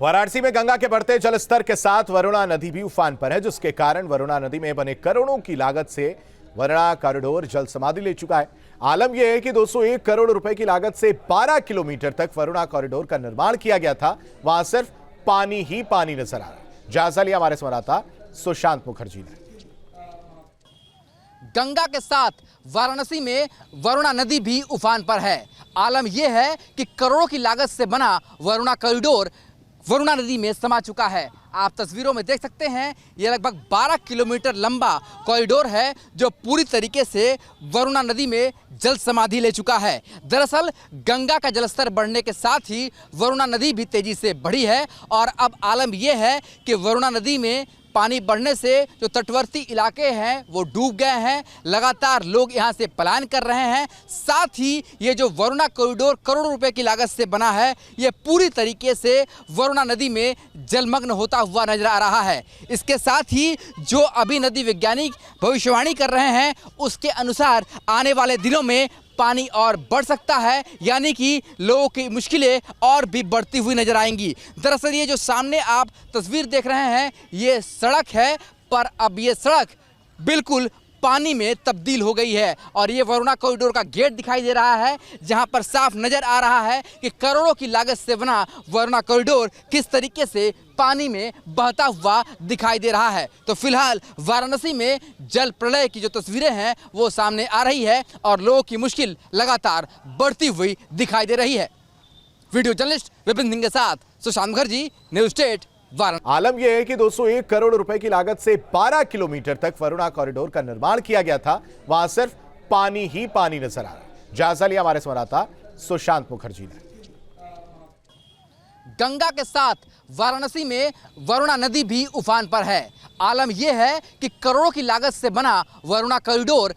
वाराणसी में गंगा के बढ़ते जलस्तर के साथ वरुणा नदी भी उफान पर है, जिसके कारण वरुणा नदी में बने करोड़ों की लागत से वरुणा कॉरिडोर जल समाधि ले चुका है। आलम यह है कि 201 करोड़ रुपए की लागत से 12 किलोमीटर तक वरुणा कॉरिडोर का निर्माण किया गया था। वहां सिर्फ पानी ही पानी नजर आ रहा है। जायजा लिया हमारे संवाददाता सुशांत मुखर्जी ने। गंगा के साथ वाराणसी में वरुणा नदी भी उफान पर है। आलम यह है कि करोड़ों की लागत से बना वरुणा कॉरिडोर वरुणा नदी में समा चुका है। आप तस्वीरों में देख सकते हैं, यह लगभग 12 किलोमीटर लंबा कॉरिडोर है जो पूरी तरीके से वरुणा नदी में जल समाधि ले चुका है। दरअसल गंगा का जलस्तर बढ़ने के साथ ही वरुणा नदी भी तेजी से बढ़ी है और अब आलम यह है कि वरुणा नदी में पानी बढ़ने से जो तटवर्ती इलाके हैं वो डूब गए हैं। लगातार लोग यहां से पलायन कर रहे हैं। साथ ही ये जो वरुणा कॉरिडोर करोड़ों रुपए की लागत से बना है, ये पूरी तरीके से वरुणा नदी में जलमग्न होता हुआ नजर आ रहा है। इसके साथ ही जो अभी नदी वैज्ञानिक भविष्यवाणी कर रहे हैं, उसके अनुसार आने वाले दिनों में पानी और बढ़ सकता है, यानी कि लोगों की मुश्किलें और भी बढ़ती हुई नजर आएंगी। दरअसल ये जो सामने आप तस्वीर देख रहे हैं, ये सड़क है, पर अब ये सड़क बिल्कुल पानी में तब्दील हो गई है और ये वरुणा कॉरिडोर का गेट दिखाई दे रहा है, जहां पर साफ नजर आ रहा है कि करोड़ों की लागत से बना वरुणा कॉरिडोर किस तरीके से पानी में बहता हुआ दिखाई दे रहा है। तो फिलहाल वाराणसी में जल प्रलय की जो तस्वीरें हैं वो सामने आ रही है और लोगों की मुश्किल लगातार बढ़ती हुई दिखाई दे रही है। वीडियो जर्नलिस्ट विपिन सिंह के साथ सुशांत मुखर्जी, न्यूज स्टेट वाराणसी। आलम यह है कि 201 करोड़ रुपए की लागत से 12 किलोमीटर तक वरुणा कॉरिडोर का निर्माण किया गया था। वहां सिर्फ पानी ही पानी नजर आ रहा है। जायजा लिया हमारे संवाददाता सुशांत मुखर्जी ने। गंगा के साथ वाराणसी में वरुणा नदी भी उफान पर है। आलम यह है कि करोड़ों की लागत से बना वरुणा कॉरिडोर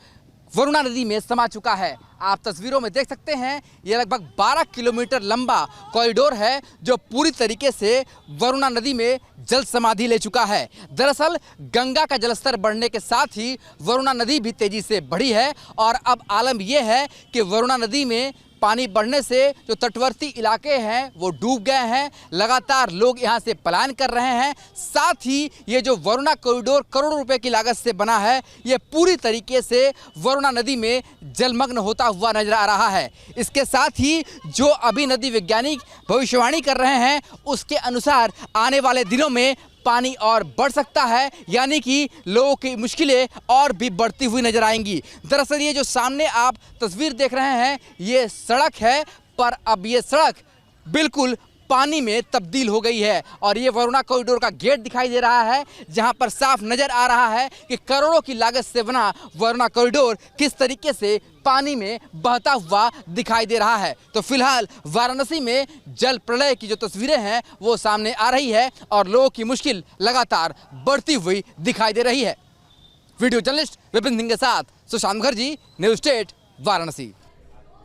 वरुणा नदी में समा चुका है। आप तस्वीरों में देख सकते हैं, यह लगभग 12 किलोमीटर लंबा कॉरिडोर है जो पूरी तरीके से वरुणा नदी में जल समाधि ले चुका है। दरअसल गंगा का जलस्तर बढ़ने के साथ ही वरुणा नदी भी तेजी से बढ़ी है और अब आलम यह है कि वरुणा नदी में पानी बढ़ने से जो तटवर्ती इलाके हैं वो डूब गए हैं। लगातार लोग यहां से पलायन कर रहे हैं। साथ ही ये जो वरुणा कॉरिडोर करोड़ों रुपए की लागत से बना है, ये पूरी तरीके से वरुणा नदी में जलमग्न होता हुआ नजर आ रहा है। इसके साथ ही जो अभी नदी वैज्ञानिक भविष्यवाणी कर रहे हैं, उसके अनुसार आने वाले दिनों में पानी और बढ़ सकता है, यानी कि लोगों की मुश्किलें और भी बढ़ती हुई नजर आएंगी। दरअसल ये जो सामने आप तस्वीर देख रहे हैं, ये सड़क है, पर अब ये सड़क बिल्कुल पानी में तब्दील हो गई है और ये वरुणा कॉरिडोर का गेट दिखाई दे रहा है, जहां पर साफ नजर आ रहा है कि करोड़ों की लागत से बना वरुणा कॉरिडोर किस तरीके से पानी में बहता हुआ दिखाई दे रहा है। तो फिलहाल वाराणसी में जल प्रलय की जो तस्वीरें हैं वो सामने आ रही है और लोगों की मुश्किल लगातार बढ़ती हुई दिखाई दे रही है। वीडियो जर्नलिस्ट विपिन सिंह के साथ सुशांत मुखर्जी, न्यूज स्टेट वाराणसी।